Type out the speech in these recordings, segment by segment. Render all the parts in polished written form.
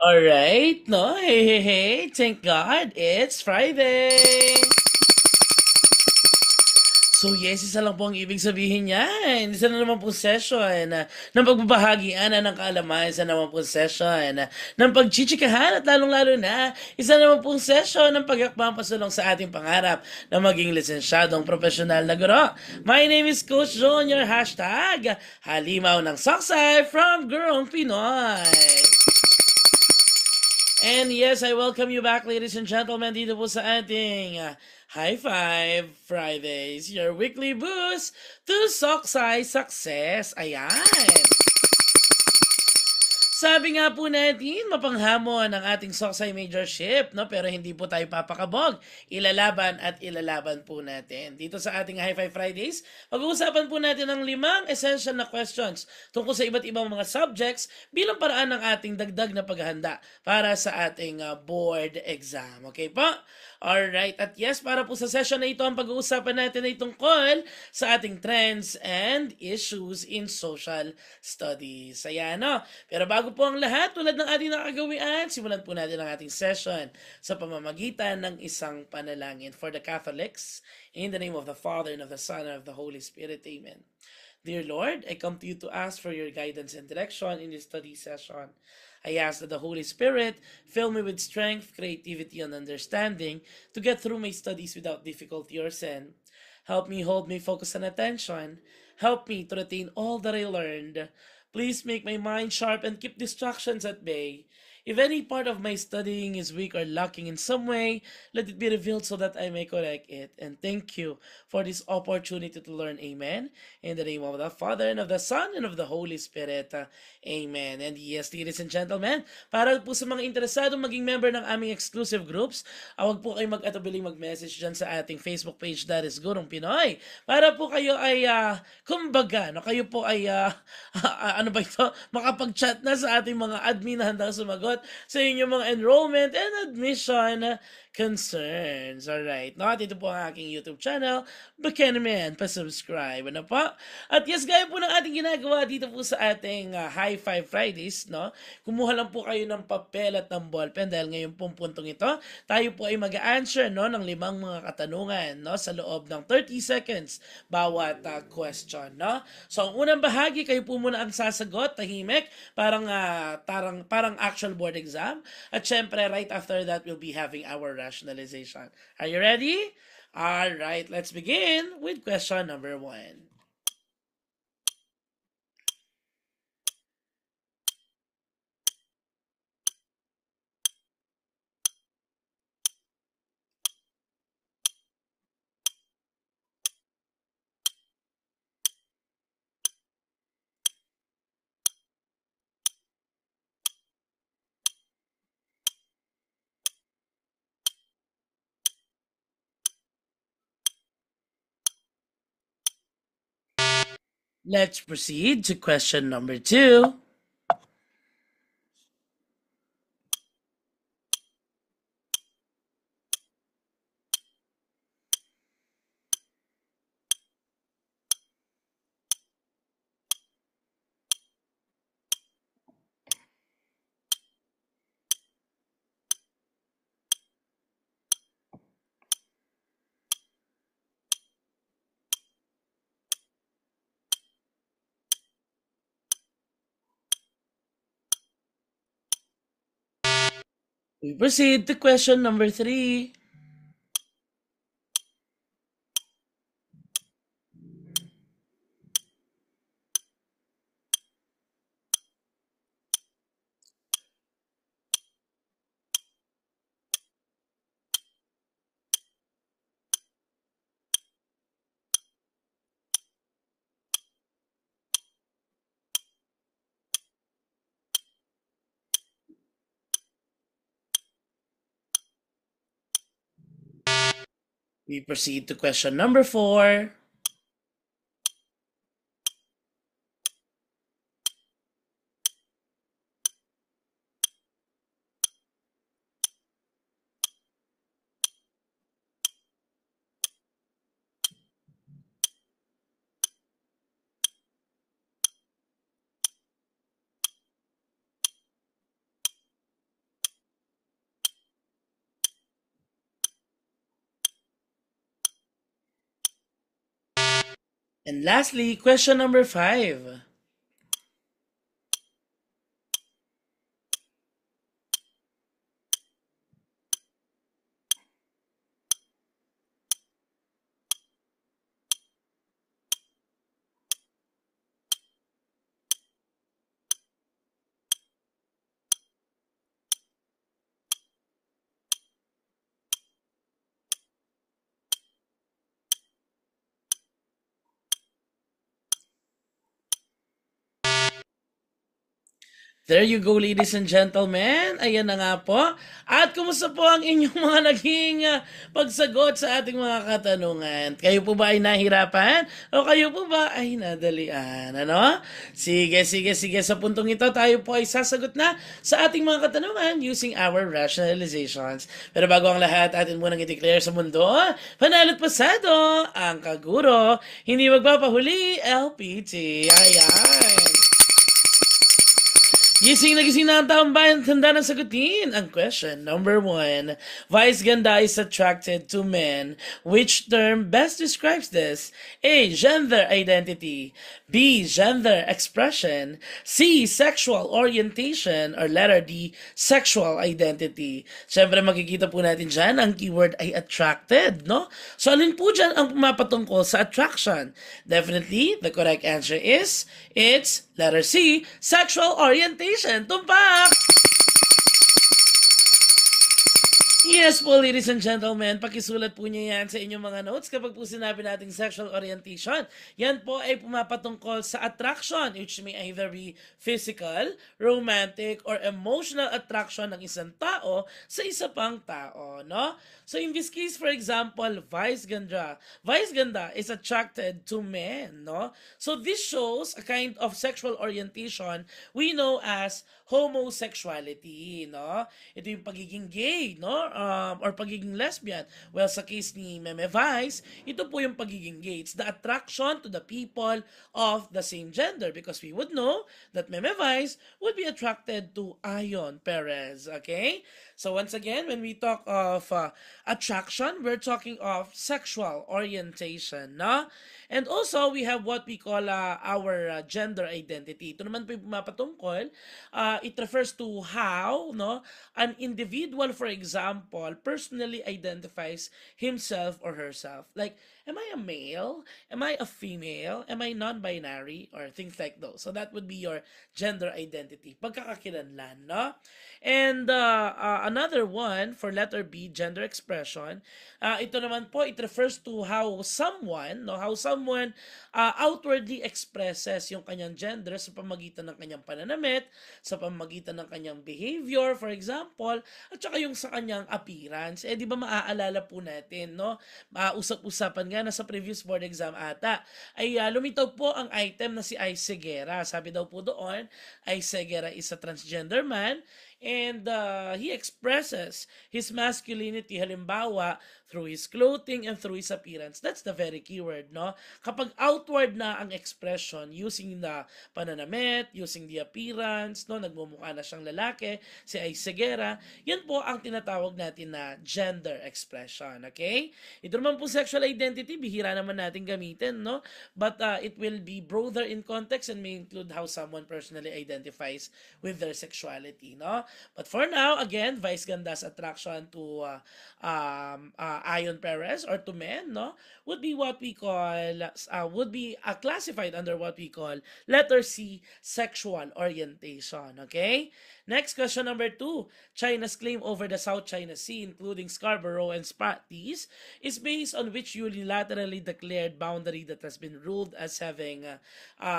All right, no, hey, hey, hey, thank God, it's Friday. So yes, isa lang po ang ibig sabihin niyan. Isa na naman po session ng pagbabahagian ng kaalaman, isa naman po session ng pagchichikahan at lalong-lalo na, isa naman po session ng pagakbang pasulong sa ating pangarap na maging lisensyadong profesional na guro. My name is Coach John, your hashtag Halimaw ng Saksay from Gurong Pinoy. And yes, I welcome you back, ladies and gentlemen, dito po sa ating High Five Fridays, your weekly boost to Soksai Success. Ayan! Sabi nga po natin, mapanghamon ang ating Soksay Majorship, no? Pero hindi po tayo papakabog. Ilalaban at ilalaban po natin. Dito sa ating High Five Fridays, pag-uusapan po natin ang 5 essential na questions tungkol sa iba't ibang mga subjects bilang paraan ng ating dagdag na paghahanda para sa ating board exam. Okay po? Alright, at yes, para po sa session na ito, ang pag-uusapan natin ay tungkol sa ating trends and issues in social studies. Ayan, no? Pero bago po ang lahat, tulad ng ating nakagawian, simulan po natin ang ating session sa pamamagitan ng isang panalangin for the Catholics. In the name of the Father, and of the Son, and of the Holy Spirit. Amen. Dear Lord, I come to you to ask for your guidance and direction in this study session. I ask that the Holy Spirit fill me with strength, creativity, and understanding to get through my studies without difficulty or sin. Help me hold my focus and attention. Help me to retain all that I learned. Please make my mind sharp and keep distractions at bay. If any part of my studying is weak or lacking in some way, let it be revealed so that I may correct it. And thank you for this opportunity to learn. Amen. In the name of the Father, and of the Son, and of the Holy Spirit. Amen. And yes, ladies and gentlemen, para po sa mga interesado maging member ng aming exclusive groups, huwag po kayo mag-atubiling mag-message dyan sa ating Facebook page, that is Gurong Pinoy. Para po kayo ay, kumbaga, no, kayo po ay, ano ba ito, makapag-chat na sa ating mga admin na handang sumagot sa inyong mga enrollment and admission concerns. Alright, no? At ito po ang aking YouTube channel. Baka naman, pa-subscribe. Ano po? At yes, gaya po ng ating ginagawa dito po sa ating High Five Fridays, no? Kumuha lang po kayo ng papel at ng ballpen dahil ngayon pong puntong ito, tayo po ay mag-answer, no, ng 5 mga katanungan, no, sa loob ng 30 seconds bawat question, no? So, ang unang bahagi, kayo po muna ang sasagot, tahimik, parang actual board exam. At syempre, right after that, we'll be having our rationalization. Are you ready? All right, let's begin with question number 1. Let's proceed to question number 2. We proceed to question number 3. We proceed to question number 4. And lastly, question number 5. There you go, ladies and gentlemen. Ayan na nga po. At kumusta po ang inyong mga naging pagsagot sa ating mga katanungan? Kayo po ba ay nahirapan? O kayo po ba ay nadalian? Ano? Sige, sige, sige. Sa puntong ito, tayo po ay sasagot na sa ating mga katanungan using our rationalizations. Pero bago ang lahat, atin munang i-declare sa mundo, panalo't pasado ang kaguro, hindi magpapahuli, LPT. Ayan. Gising na ang taong bayan at handa na sagutin ang question number 1. Vice ganda is attracted to men. Which term best describes this? A. Gender identity. B. Gender expression. C. Sexual orientation. Or letter D. Sexual identity. Siyempre makikita po natin dyan, ang keyword ay attracted, no? So alin po dyan ang mapatungkol sa attraction? Definitely, the correct answer is, it's letter C, sexual orientation. Tumpak! Yes po, ladies and gentlemen, pakisulat po niyo yan sa inyong mga notes kapag po sinabi nating sexual orientation. Yan po ay pumapatungkol sa attraction, which may either be physical, romantic, or emotional attraction ng isang tao sa isa pang tao, no? So in this case, for example, vice ganda is attracted to men, no? So this shows a kind of sexual orientation we know as homosexuality, no? Ito yung pagiging gay, no? Or pagiging lesbian. Well, sa case ni Meme Vice, ito po yung pagiging gay. It's the attraction to the people of the same gender because we would know that Meme Vice would be attracted to Ayon Perez, okay? So once again, when we talk of attraction, we're talking of sexual orientation, no? And also, we have what we call our gender identity. Ito naman po yung pumapatungkol. It refers to how, no, an individual, for example, personally identifies himself or herself. Like, am I a male? Am I a female? Am I non-binary? Or things like those. So that would be your gender identity. Pagkakakilanlan, no? And another one, for letter B, gender expression, ito naman po, it refers to how someone, no, how someone outwardly expresses yung kanyang gender sa pamagitan ng kanyang pananamit, sa pamagitan ng kanyang behavior, for example, at saka yung sa kanyang appearance. Di ba maaalala po natin, no? Usap-usapan nga na sa previous board exam ata, ay lumitaw po ang item na si Ice Segura. Sabi daw po doon, Ice Segura is a transgender man, and he expresses his masculinity, halimbawa, through his clothing and through his appearance. That's the very keyword, no? Kapag outward na ang expression, using the pananamit, using the appearance, no? Nagmumukha na siyang lalaki, si Aisegera, yan po ang tinatawag natin na gender expression, okay? Ito naman po sexual identity, bihira naman natin gamitin, no? But it will be broader in context and may include how someone personally identifies with their sexuality, no? But for now, again, vice ganda's attraction to Ayon Perez or to men, no, would be what we call, would be classified under what we call letter C, sexual orientation, okay? Next, question number 2. China's claim over the South China Sea, including Scarborough and Spratleys, is based on which unilaterally declared boundary that has been ruled as having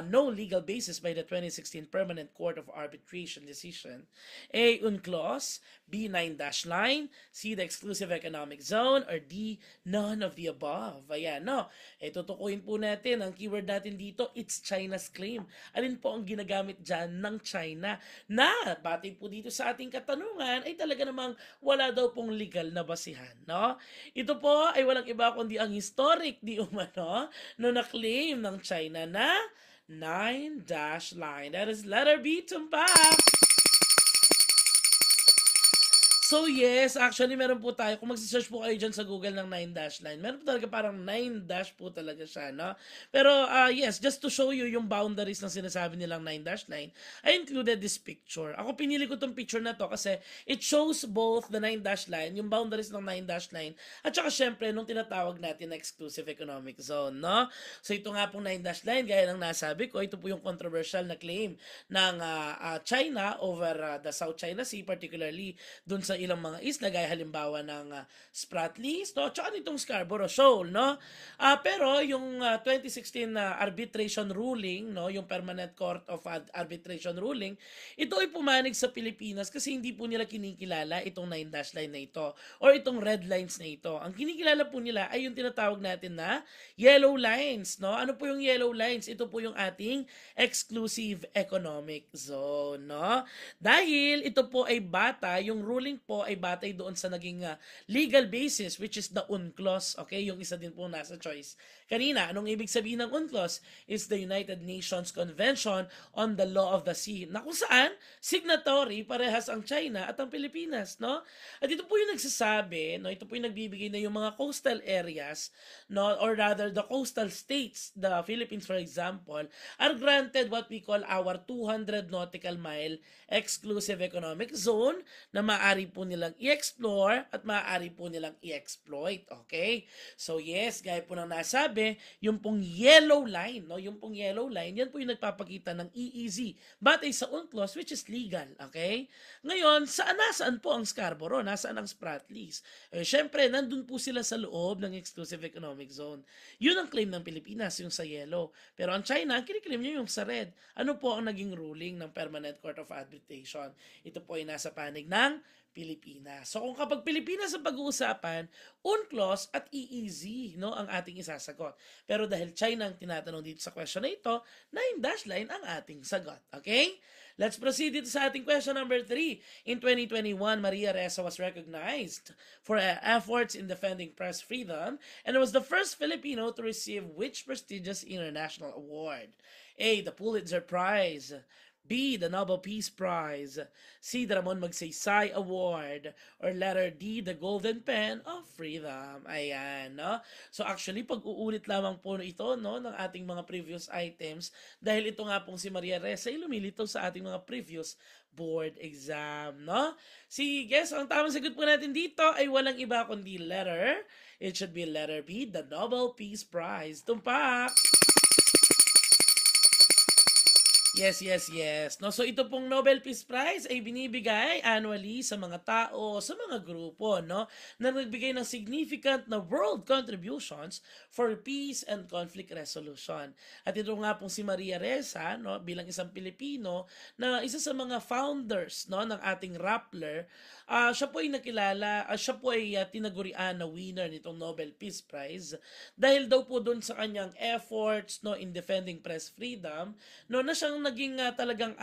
no legal basis by the 2016 Permanent Court of Arbitration decision. A. UNCLOS, B. 9-line, C. The Exclusive Economic Zone, or D. None of the above. Ayan, no? Tutukuyin po natin, ang keyword natin dito, it's China's claim. Alin po ang ginagamit dyan ng China na batay po dito sa ating katanungan ay talaga namang wala daw pong legal na basihan, no? Ito po ay walang iba kundi ang historic di umano no na-claim ng China na 9-line. That is letter B, tumpak! So yes, actually meron po tayo, kung magsisearch po kayo dyan sa Google ng 9-line, meron po talaga parang 9- po talaga siya, no? Pero yes, just to show you yung boundaries ng sinasabi nilang 9-line, I included this picture. Ako pinili ko tong picture na to kasi it shows both the 9-line, yung boundaries ng 9-line, at saka syempre nung tinatawag natin na exclusive economic zone, no? So ito nga pong 9-line, gaya ng nasabi ko, ito po yung controversial na claim ng China over the South China Sea, particularly dun sa ilang mga isla, gaya halimbawa ng Spratlys, no? Tsaka nitong Scarborough Shoal, no? Pero yung 2016 arbitration ruling, no? Yung Permanent Court of Arbitration ruling, ito ay pumanig sa Pilipinas kasi hindi po nila kinikilala itong 9-line na ito or itong red lines na ito. Ang kinikilala po nila ay yung tinatawag natin na yellow lines, no? Ano po yung yellow lines? Ito po yung ating exclusive economic zone, no? Dahil ito po ay bata, yung ruling po ay batay doon sa naging legal basis, which is the UNCLOS, okay? Yung isa din po nasa choice kanina. Anong ibig sabihin ng UNCLOS? Is the United Nations Convention on the Law of the Sea, na kung saan signatory parehas ang China at ang Pilipinas, no? At ito po yung nagsasabi, no? Ito po yung nagbibigay na yung mga coastal areas, no? Or rather the coastal states, the Philippines for example, are granted what we call our 200 nautical mile exclusive economic zone na maaari po nilang i-explore at maaari po nilang i-exploit, okay? So yes, gaya po ng nasabi, yung pong yellow line, no? Yung pong yellow line, yan po yung nagpapakita ng EEZ batay sa UNCLOS, which is legal, okay? Ngayon, nasaan po ang Scarborough? Nasaan ang Spratlys? Syempre, nandun po sila sa loob ng exclusive economic zone. Yun ang claim ng Pilipinas, yung sa yellow. Pero ang China, ang kiniklaim niya yung sa red. Ano po ang naging ruling ng Permanent Court of Arbitration? Ito po ay nasa panig ng Pilipinas. So kung kapag Pilipinas ang pag-uusapan, UNCLOS at EEZ, no, ang ating isasagot. Pero dahil China ang tinatanong dito sa question na ito, 9-line ang ating sagot. Okay? Let's proceed dito sa ating question number 3. In 2021, Maria Ressa was recognized for her efforts in defending press freedom and was the first Filipino to receive which prestigious international award? A. The Pulitzer Prize. B. The Nobel Peace Prize. C. The Ramon Magsaysay Award. Or letter D. The Golden Pen of Freedom. Ayan, no? So actually, pag-uulit lamang po ito, no, ng ating mga previous items dahil ito nga pong si Maria Ressa ay lumilitaw sa ating mga previous board exam, no? Guess, ang tamang sagot po natin dito ay walang iba kundi letter. It should be letter B, the Nobel Peace Prize. Tumpak! Yes. No, so ito pong Nobel Peace Prize ay binibigay annually sa mga tao, sa mga grupo, no, na nagbigay ng significant na world contributions for peace and conflict resolution. At ito nga pong si Maria Ressa, no, bilang isang Pilipino na isa sa mga founders, no, ng ating Rappler, siya po ay nakilala, siya po ay tinagurian na winner nitong Nobel Peace Prize dahil daw po doon sa kanyang efforts, no, in defending press freedom, no, na siyang naging talagang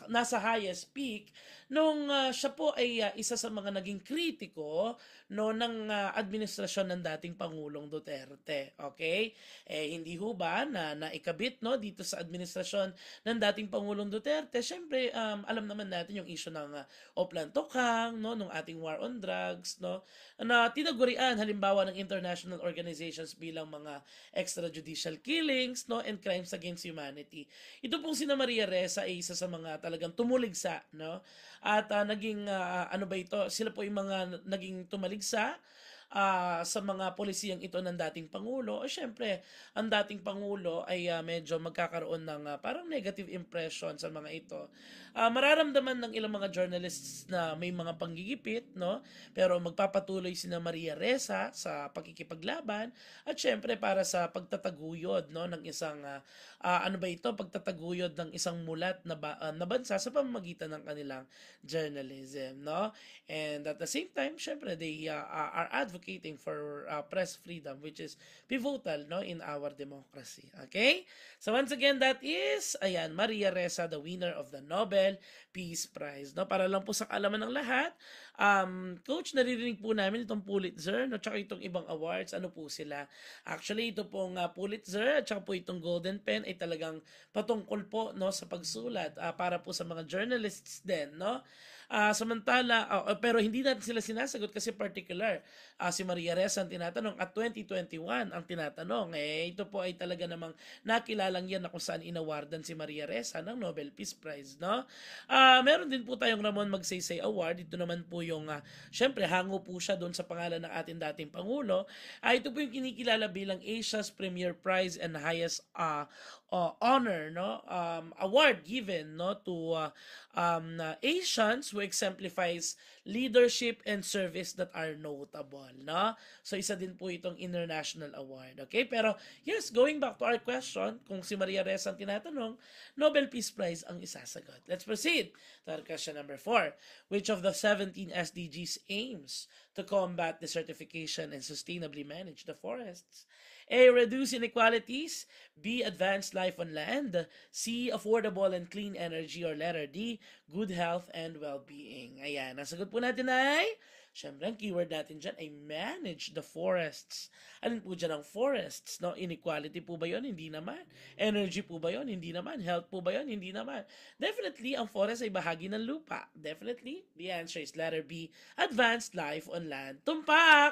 nasa highest peak nung siya po ay isa sa mga naging kritiko, no, ng administrasyon ng dating Pangulong Duterte. Okay? Hindi ho ba na naikabit, no, dito sa administrasyon ng dating Pangulong Duterte? Syempre, alam naman natin yung issue ng Oplan Tokhang, no, nung ating war on drugs, no, na tinagurian halimbawa ng international organizations bilang mga extrajudicial killings, no, and crimes against humanity. Ito pong sina Maria Ressa ay isa sa mga talagang tumuligsa, no? At naging ano ba ito? Sila po yung mga naging tumaligsa sa mga polisiyang ito ng dating Pangulo. O syempre, ang dating Pangulo ay medyo magkakaroon ng parang negative impression sa mga ito. Mararamdaman ng ilang mga journalists na may mga panggigipit, no? Pero magpapatuloy sina Maria Ressa sa pagkikipaglaban at syempre para sa pagtataguyod, no, ng isang ano ba ito, pagtataguyod ng isang mulat na bansa sa pamamagitan ng kanilang journalism, no? And at the same time, syempre they are advocating for press freedom, which is pivotal, no, in our democracy. Okay? So once again, that is Maria Ressa, the winner of the Nobel Nobel Peace Prize. No? Para lang po sa kaalaman ng lahat, Coach, naririnig po namin itong Pulitzer, no? Tsaka itong ibang awards, ano po sila? Actually, ito pong Pulitzer at tsaka po itong Golden Pen ay talagang patungkol po, no, sa pagsulat para po sa mga journalists din, no? Pero hindi natin sila sinasagot kasi particular. Si Maria Ressa ang tinatanong at 2021 ang tinatanong. Ito po ay talaga namang nakilalang yan na kung saan inawardan si Maria Ressa ng Nobel Peace Prize, no? Meron din po tayong Ramon Magsaysay Award. Ito naman po yung, syempre, hango po siya doon sa pangalan ng ating dating Pangulo. Ito po yung kinikilala bilang Asia's Premier Prize and highest honor, no? Award given, no, to Asians who exemplifies leadership and service that are notable, no? So isa din po itong international award, okay? Pero yes, going back to our question, kung si Maria Ressa ang tinatanong, Nobel Peace Prize ang isasagot. Let's proceed to our question number 4. Which of the 17 SDGs aims to combat desertification and sustainably manage the forests? A. Reduce inequalities. B. Advance life on land. C. Affordable and clean energy. Or letter D. Good health and well-being. Ayan, nasagot po natin ay, syempre, ang keyword natin dyan ay manage the forests. Alin po dyan ang forests? No? Inequality po ba yun? Hindi naman. Energy po ba yun? Hindi naman. Health po ba yun? Hindi naman. Definitely, ang forest ay bahagi ng lupa. Definitely, the answer is letter B. Advanced life on land. Tumpak!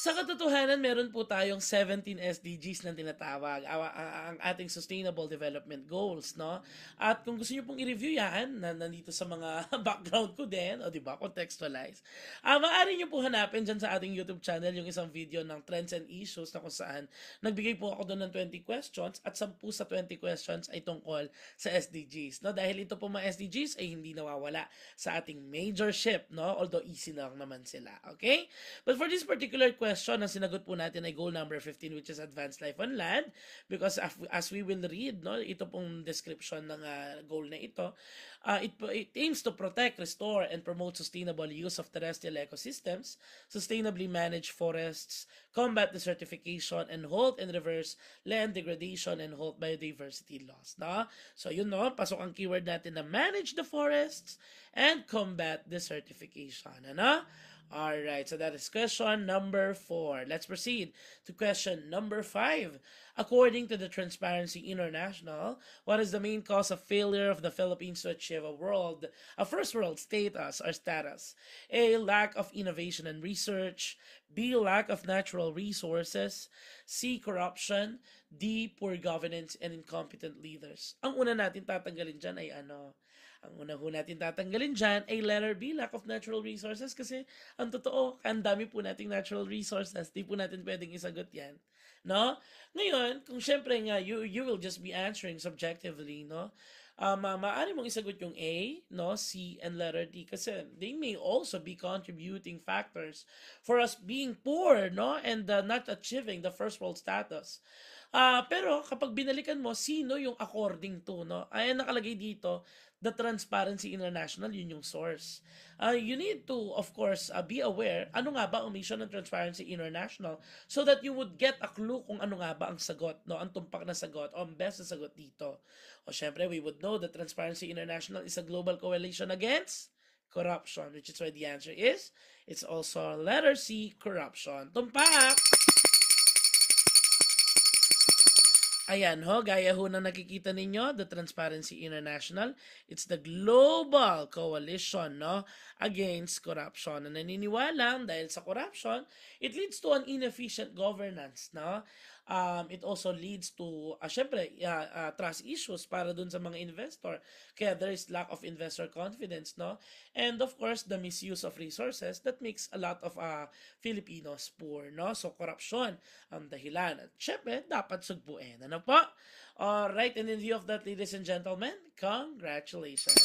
Sa katotohanan, meron po tayong 17 SDGs na tinatawag, ang ating Sustainable Development Goals, no? At kung gusto niyo pong i-review yan, nandito sa mga background ko din, o diba, contextualize, maaari niyo po hanapin dyan sa ating YouTube channel yung isang video ng Trends and Issues na kung saan nagbigay po ako doon ng 20 questions at 10 sa 20 questions ay tungkol sa SDGs, no? Dahil ito po mga SDGs ay hindi nawawala sa ating major ship, no? Although easy na lang naman sila, okay? But for this particular question, ang sinagot po natin ay goal number 15, which is advanced life on land, because as we will read, no, ito pong description ng goal na ito, it aims to protect, restore, and promote sustainable use of terrestrial ecosystems, sustainably manage forests, combat desertification, and halt and reverse land degradation and halt biodiversity loss. No? So yun, no, pasok ang keyword natin na manage the forests and combat desertification. Ano? Alright, so that is question number 4. Let's proceed to question number 5. According to the Transparency International, what is the main cause of failure of the Philippines to achieve a first world status or status? A. Lack of innovation and research. B. Lack of natural resources. C. Corruption. D. Poor governance and incompetent leaders. Ang una natin tatanggalin dyan ay ano? Ang una ho natin tatanggalin dyan ay letter B, lack of natural resources, kasi ang totoo, ang dami po nating natural resources, di po natin pwedeng isagot yan. No? Ngayon, kung syempre nga, you will just be answering subjectively, no? Maaari mong isagot yung A, no, C, and letter D kasi they may also be contributing factors for us being poor, no, and not achieving the first world status. Pero kapag binalikan mo, sino yung according to, no? Ayan nakalagay dito, the Transparency International, yun yung source. You need to, of course, be aware, ano nga ba ang mission ng Transparency International so that you would get a clue kung ano nga ba ang sagot, no? Ang tumpak na sagot o ang best na sagot dito. O syempre, we would know that Transparency International is a global coalition against corruption, which is why the answer is, it's also letter C, corruption. Tumpak! Ayan ho, gaya ho na nakikita ninyo, the Transparency International, it's the global coalition, no, against corruption. Na naniniwala dahil sa corruption, it leads to an inefficient governance, no? It also leads to, syempre, trust issues para dun sa mga investor. Kaya there is lack of investor confidence, no? And of course, the misuse of resources that makes a lot of Filipinos poor, no? So, corruption ang dahilan. At syempre, dapat sugpuin. Ano po? Alright, and in view of that, ladies and gentlemen, congratulations!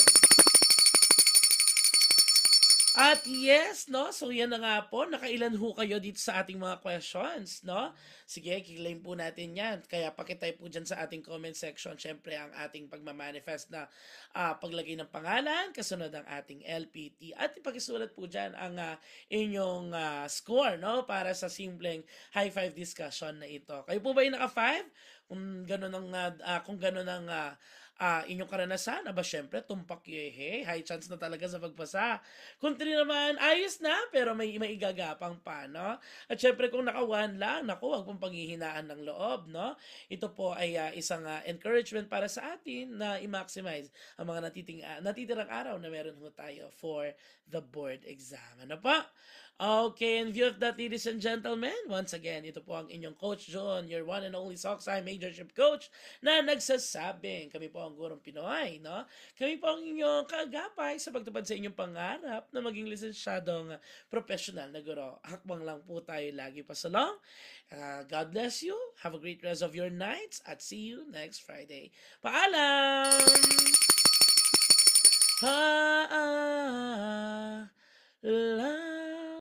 At yes, no? So yan na nga po, nakailan ho kayo dito sa ating mga questions, no? Sige, kiklaim po natin yan. Kaya pakitype po dyan sa ating comment section, syempre ang ating pagmamanifest na paglagay ng pangalan, kasunod ang ating LPT. At ipakisulat po dyan ang inyong score, no? Para sa simpleng high five discussion na ito. Kayo po ba yung naka 5? Kung ganun ang inyong karanasan, aba syempre, tumpak yehe, high chance na talaga sa pagpasa. Kung 3 naman, ayos na, pero may maigagapang pa, no? At syempre, kung naka 1 lang, naku, wag pong panghihinaan ng loob, no? Ito po ay isang encouragement para sa atin na i-maximize ang mga natitirang araw na meron ho tayo for the board exam. Ano pa? Okay, in view of that, ladies and gentlemen, once again, ito po ang inyong Coach John, your one and only Sockseye Majorship Coach, na nagsasabing, kami po ang Gurong Pinoy, no? Kami po ang inyong kaagapay sa pagtupad sa inyong pangarap na maging lisensyadong professional na guro. Hakbang lang po tayo lagi pa salong. God bless you. Have a great rest of your nights at see you next Friday. Paalam! Paalam!